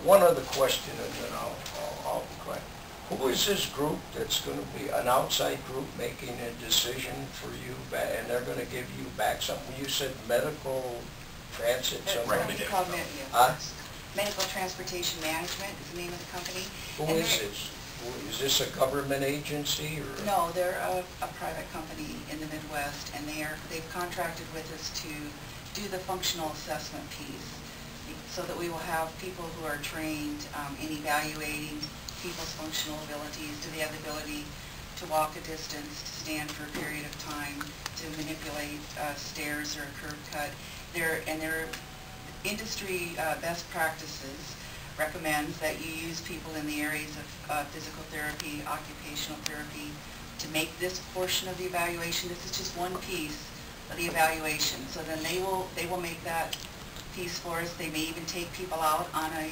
One other question, and then I'll be quiet. Who is this group that's going to be, an outside group making a decision for you, and they're going to give you back something? You said medical transit something? It's called Medical Transportation Management is the name of the company. Who is this? Is this a government agency or? No, they're a private company in the Midwest, and they've contracted with us to do the functional assessment piece, so that we will have people who are trained in evaluating people's functional abilities. Do they have the ability to walk a distance, to stand for a period of time, to manipulate stairs or a curb cut? Their industry best practices recommends that you use people in the areas of physical therapy, occupational therapy, to make this portion of the evaluation. This is just one piece of the evaluation. So then they will make that piece for us. They may even take people out on a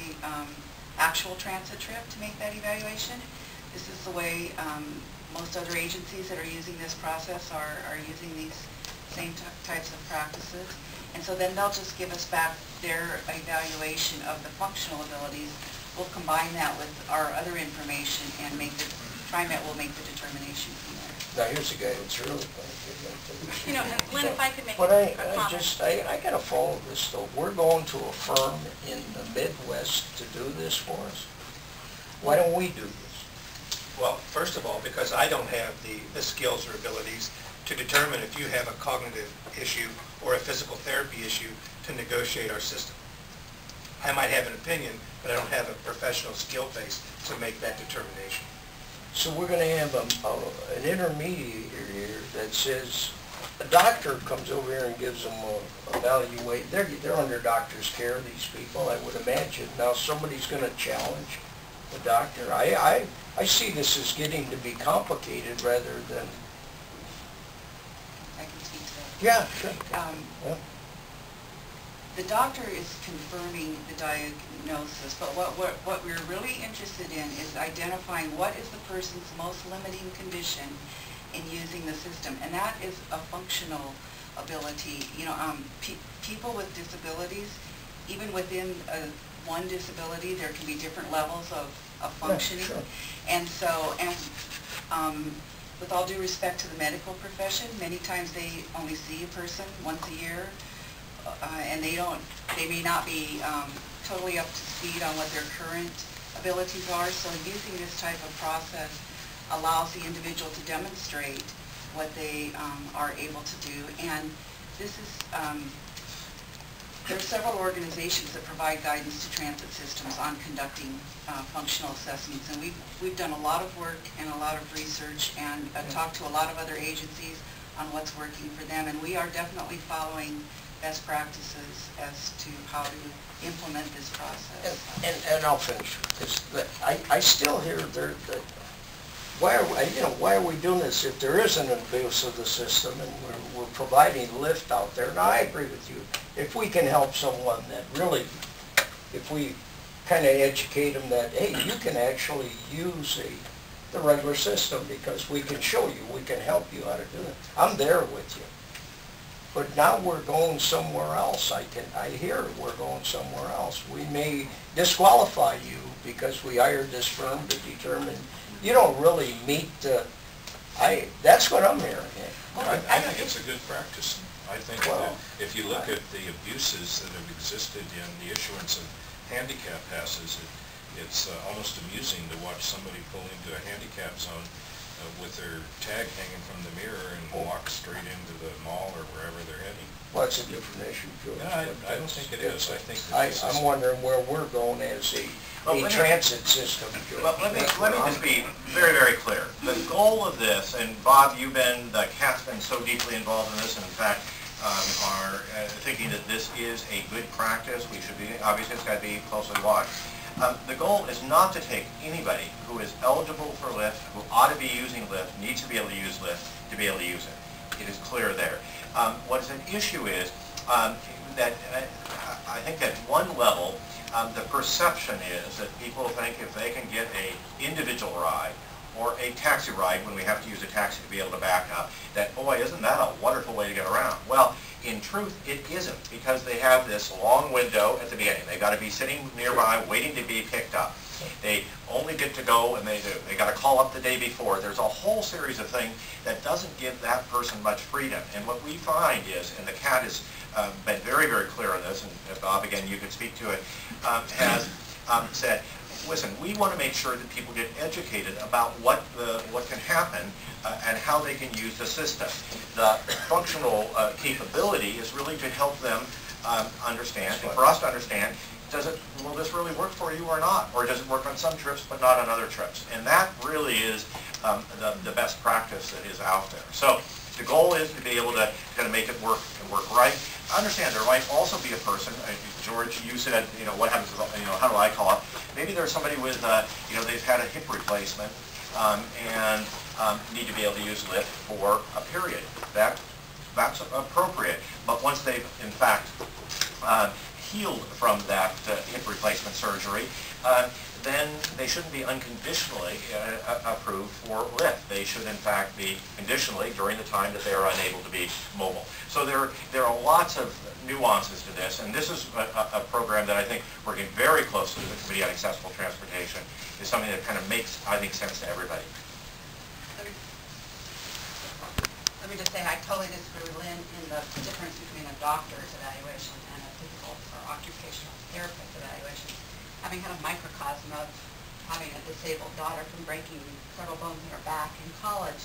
actual transit trip to make that evaluation. This is the way most other agencies that are using this process are using these same types of practices. And so then they'll just give us back their evaluation of the functional abilities. We'll combine that with our other information and TriMet will make the determination from there. Now here's a guy that's really going to get into this. You know, Lynn, if I could make but a comment. I got to follow this though. We're going to a firm in the Midwest to do this for us. Why don't we do this? Well, first of all, because I don't have the skills or abilities to determine if you have a cognitive issue or a physical therapy issue to negotiate our system. I might have an opinion, but I don't have a professional skill base to make that determination. So we're going to have an intermediary here that says, a doctor comes over here and gives them a evaluate. They're under doctor's care, these people, I would imagine. Now somebody's going to challenge the doctor. I see this as getting to be complicated rather than... I can speak to that. Yeah, sure. Yeah. The doctor is confirming the diagnosis, but what we're really interested in is identifying what is the person's most limiting condition in using the system, and that is a functional ability. You know, people with disabilities, even within one disability, there can be different levels of functioning. Yeah, sure. And so, with all due respect to the medical profession, many times they only see a person once a year. And they may not be totally up to speed on what their current abilities are. So using this type of process allows the individual to demonstrate what they are able to do. And this is, there are several organizations that provide guidance to transit systems on conducting functional assessments. And we've done a lot of work and a lot of research and talked to a lot of other agencies on what's working for them. And we are definitely following best practices as to how to implement this process. And I'll finish, because I still hear why are we doing this if there is an abuse of the system and we're providing lift out there? Now I agree with you. If we can help someone that really, if we kind of educate them that, hey, you can actually use the regular system because we can show you, we can help you how to do it. I'm there with you. But now we're going somewhere else. I hear we're going somewhere else. We may disqualify you because we hired this firm to determine you don't really meet the. That's what I'm hearing. I think it's a good practice. I think that if you look at the abuses that have existed in the issuance of handicap passes, it's almost amusing to watch somebody pull into a handicap zone with their tag hanging from the mirror and walk straight into the mall or wherever they're heading. Well, it's a different issue, George. No, I don't think it is. I think I'm wondering where we're going as a transit system. Well, let me just be very, very clear. The goal of this, and Bob, the CAT's been so deeply involved in this, and in fact, are thinking that this is a good practice. We should be, obviously it's got to be closely watched. The goal is not to take anybody who is eligible for Lyft, who ought to be using Lyft, needs to be able to use Lyft, to be able to use it. It is clear there. What's an issue is that I think at one level, the perception is that people think if they can get an individual ride or a taxi ride when we have to use a taxi to be able to back up, that, boy, isn't that a wonderful way to get around? Well, In truth, it isn't, because they have this long window at the beginning. They've got to be sitting nearby waiting to be picked up. They only get to go and they got to call up the day before. There's a whole series of things that doesn't give that person much freedom. And what we find is, and the CAT has been very, very clear on this, and Bob, again, you could speak to it, has said, listen, we want to make sure that people get educated about what can happen and how they can use the system. The functional capability is really to help them understand, and for us to understand, will this really work for you or not? Or does it work on some trips but not on other trips? And that really is the best practice that is out there. So the goal is to be able to kind of make it work and work right. Understand there might also be a person, George, you said, what happens with, how do I call it? Maybe there's somebody with, they've had a hip replacement and need to be able to use lift for a period. That's appropriate. But once they've, in fact, healed from that hip replacement surgery, then they shouldn't be unconditionally approved for lift. They should, in fact, be conditionally during the time that they are unable to be mobile. So there are lots of nuances to this, and this is a program that I think, working very closely with the Committee on Accessible Transportation, is something that kind of makes, I think, sense to everybody. Let me just say, I totally disagree with Lynn in the difference between a doctor's evaluation and a physical or occupational therapist evaluation. Having had a microcosm of having a disabled daughter from breaking several bones in her back in college,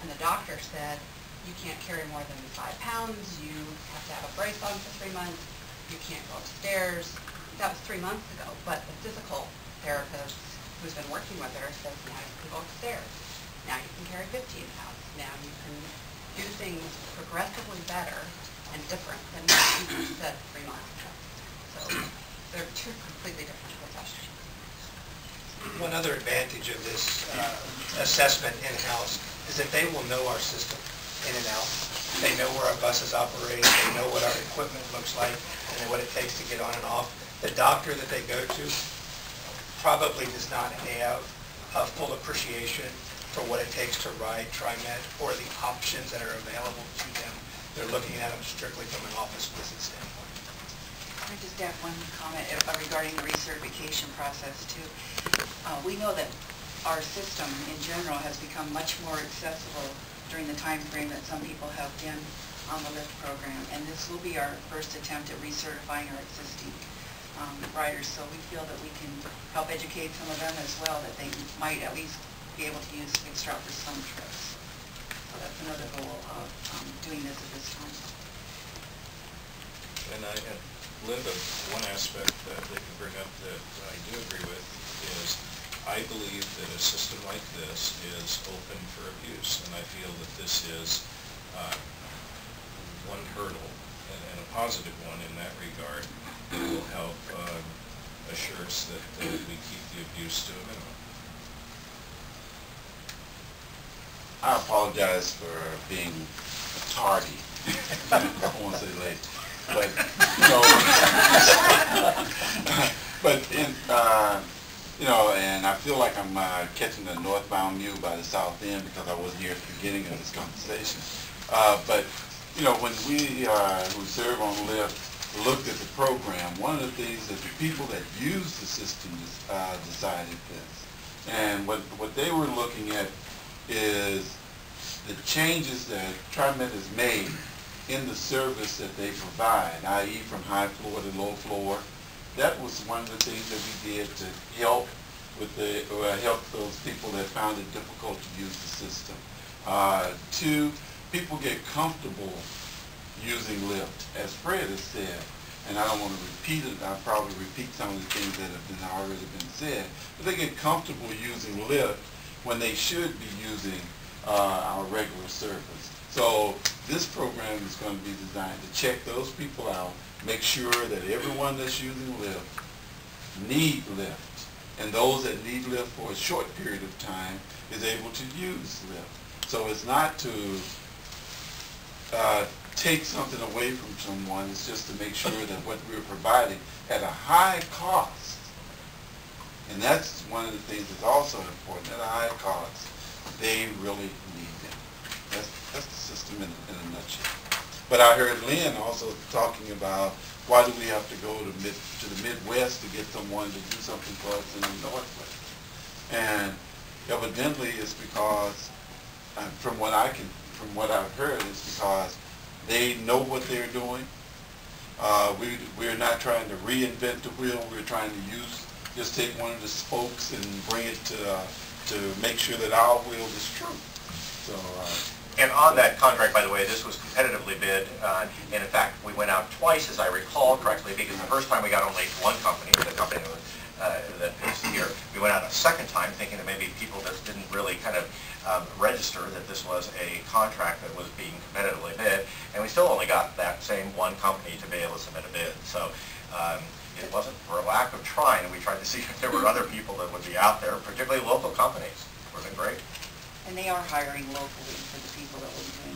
and the doctor said, you can't carry more than 5 pounds, you have to have a brace on for 3 months, you can't go upstairs. That was 3 months ago, but the physical therapist who's been working with her says, now you can go upstairs. Now you can carry 15 pounds. Now you can do things progressively better and different than what you said 3 months ago. So they're two completely different professions. One other advantage of this assessment in-house is that they will know our system in and out. They know where our buses operate, they know what our equipment looks like, and what it takes to get on and off. The doctor that they go to probably does not have a full appreciation for what it takes to ride TriMet or the options that are available to them. They're looking at them strictly from an office visit standpoint. Can I just add one comment regarding the recertification process too? We know that our system in general has become much more accessible during the time frame that some people have been on the LIFT program, and this will be our first attempt at recertifying our existing riders, so we feel that we can help educate some of them as well, that they might at least be able to use Big Star for some trips. So that's another goal of doing this at this time. And Linda, one aspect that they can bring up that I do agree with is I believe that a system like this is open for abuse, and I feel that this is one hurdle, and a positive one in that regard, that will help assure us that we keep the abuse to a minimum. I apologize for being tardy. I won't say late, but and I feel like I'm catching the northbound mule by the south end because I wasn't here at the beginning of this conversation. But when we who serve on LIFT looked at the program, one of the things that the people that use the system decided this, and what they were looking at is the changes that TriMet has made in the service that they provide, i.e. from high floor to low floor. That was one of the things that we did to help with help those people that found it difficult to use the system. 2, people get comfortable using LIFT, as Fred has said, and I don't want to repeat it. I'll probably repeat some of the things that have already been said, but they get comfortable using LIFT when they should be using our regular service. So this program is going to be designed to check those people out, make sure that everyone that's using LIFT need LIFT, and those that need LIFT for a short period of time is able to use LIFT. So it's not to take something away from someone, it's just to make sure that what we're providing at a high cost, and that's one of the things that's also important, at a high cost, they really need them. That's the system in a nutshell. But I heard Lynn also talking about why do we have to go to the Midwest to get someone to do something for us in the Northwest? And evidently it's because, from what I've heard, it's because they know what they're doing. We're not trying to reinvent the wheel. We're trying to just take one of the spokes and bring it to make sure that our wheel is true. So. And on that contract, by the way, this was competitively bid, and in fact, we went out twice, as I recall correctly, because the first time we got only one company, the company that is here. We went out a second time thinking that maybe people just didn't really kind of register that this was a contract that was being competitively bid, and we still only got that same one company to be able to submit a bid. So it wasn't for a lack of trying, and we tried to see if there were other people that would be out there, particularly local companies. It would have been great. And they are hiring locally for the people that will be doing